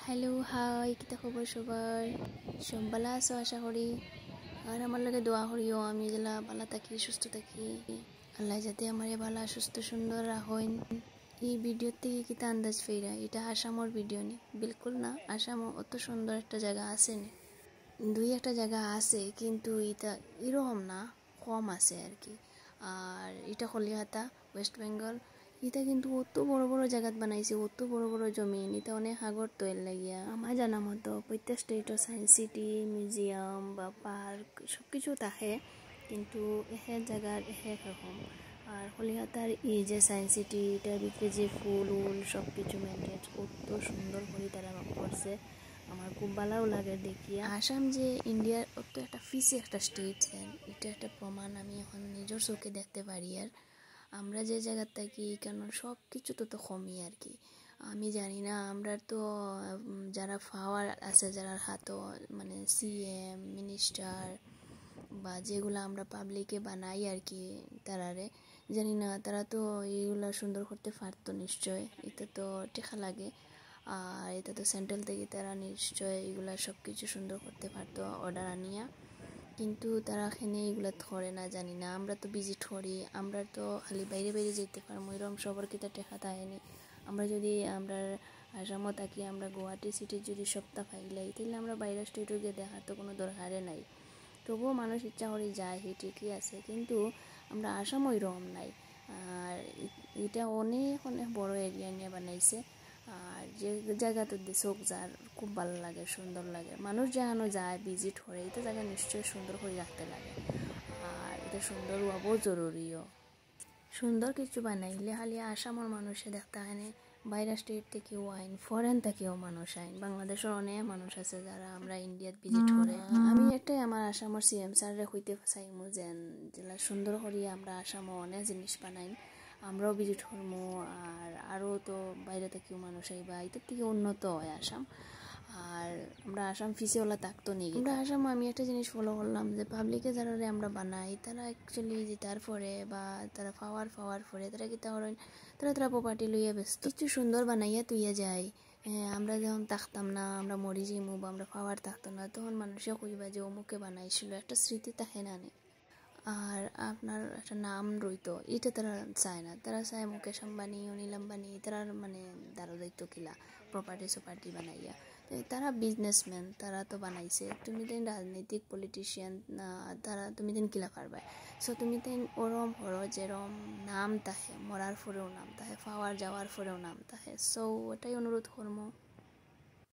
Hello hi কিতা খবর সবার সব ভালো আছো আশা করি। আর আমার লাগে দোয়া করিও আমি যেলা ভালো থাকি সুস্থ থাকি, আল্লাহ যাতে আমারে ভালো সুস্থ সুন্দর রাখেন। এই ভিডিও থেকে কিতা আন্দাজ ফেরা এটা আসামর ভিডিও নি, বিলকুল না। আসাম অত সুন্দর একটা জায়গা আছে নি, দুই একটা জায়গা আছে কিন্তু এটা এরকম না, কম আছে আর কি। আর এটা কলিকাতা ওয়েস্ট বেঙ্গল, এটা কিন্তু অত বড় বড় জায়গাত বানাইছে, অত বড় বড় জমিন, এটা অনেক সাগর তৈল লাগিয়া। আমার জানা মতো প্রত্যেক স্টেটও সায়েন্স সিটি মিউজিয়াম বা পার্ক সব কিছু থাকে, কিন্তু এক জায়গার এক রকম। আর কলিকাতার এই যে সায়েন্স সিটি, এটার ভিতরে যে ফুল উল সব কিছু মেনটেন কত সুন্দর করে তারা করছে, আমার খুব ভালো লাগে দেখিয়া। আসাম যে ইন্ডিয়ার অত একটা ফিসি একটা স্টেট, এটা একটা প্রমাণ আমি এখন নিজের চোখে দেখতে পারি। আর আমরা যে জায়গার থাকি কেন সব কিছু তো কমই আর কি। আমি জানি না, আমরা তো যারা পাওয়ার আছে, যারা হাতও মানে সিএম মিনিস্টার বা যেগুলো আমরা পাবলিকে বানাই আর কি, তারারে জানি না তারা তো এইগুলা সুন্দর করতে পারতো নিশ্চয়, এটা তো টেকা লাগে। আর এটা তো সেন্ট্রাল থেকে তারা নিশ্চয় এগুলা সব কিছু সুন্দর করতে পারতো অর্ডার আনিয়া, কিন্তু তারা এখানে এগুলো ধরে না, জানি না। আমরা তো ভিজিট করি, আমরা তো খালি বাইরে বাইরে যেতে পারবো, এরকম সবার কিতা টেকা থাকেনি। আমরা যদি আমরা আসামও থাকি, আমরা গুয়াহাটি সিটির যদি সপ্তাহ পাইলাই, তাহলে আমরা বাইরের স্টেটও গিয়ে দেখার তো কোনো দরকারে নাই। তবুও মানুষ ইচ্ছা করে যায়, হে ঠিকই আছে, কিন্তু আমরা আসামও এরকম নাই। আর এটা অনেক অনেক বড় এরিয়া নিয়ে বানাইছে। আর যে জায়গাতে চোখ যার খুব ভালো লাগে, সুন্দর লাগে, মানুষ যেখানে যায় ভিজিট করে, এটা জায়গা নিশ্চয়ই সুন্দর করে রাখতে লাগে। আর এটা সুন্দর হওয়াও জরুরিও। সুন্দর কিছু বানাইলে খালি আসামের মানুষে দেখতে হয়, বাইরের স্টেট থেকেও আইন, ফরেন থেকেও মানুষ আইন, বাংলাদেশের অনেক মানুষ আছে যারা আমরা ইন্ডিয়াত ভিজিট করে। আমি একটাই আমার আসামের সিএম স্যাররে হইতে চাইমু যেন যেটা সুন্দর করি আমরা আসামও অনেক জিনিস বানাই, আমরাও ভিজিট করবো। আর আরও তো বাইরে থেকেও মানুষ আইবা, এটার থেকে উন্নত হয় আসাম। আর আমরা আসাম ফিসেওয়ালা থাকতো নেই, আমরা আসাম আমি একটা জিনিস ফলো করলাম যে পাবলিকে যারা আমরা বানাই, তারা অ্যাকচুয়ালি যেটার পরে বা তারা পাওয়ার পরে তারা কি তারা প্রপার্টি লইয়া ব্যস্ত, কিছু সুন্দর বানাইয়া তুইয়া যায়। আমরা যখন থাকতাম না, আমরা মরি যাইমু বা আমরা পাওয়ার থাকতো না, তখন মানুষে কইবা যে অমুকে বানাইছিল, একটা স্মৃতি থাকে না। আর আপনার একটা নাম রইতো, এটা তারা চায় না, তারা চায় মুকেশ আম্বানি অনিল আম্বানি তারা মানে দারো দায়িত্ব কিলা প্রপার্টি বানাইয়া। তারা বিজনেসম্যান, তারা তো বানাইছে, তুমি তো রাজনৈতিক পলিটিশিয়ান না, তারা তুমি তো কিলা পারবা। সো তুমি তো ওরম হরো যেরম নাম তাহে, মরার পরেও নাম তাহে, পাওয়ার যাওয়ার পরেও নাম তাহে। সো ওটাই অনুরোধ করবো।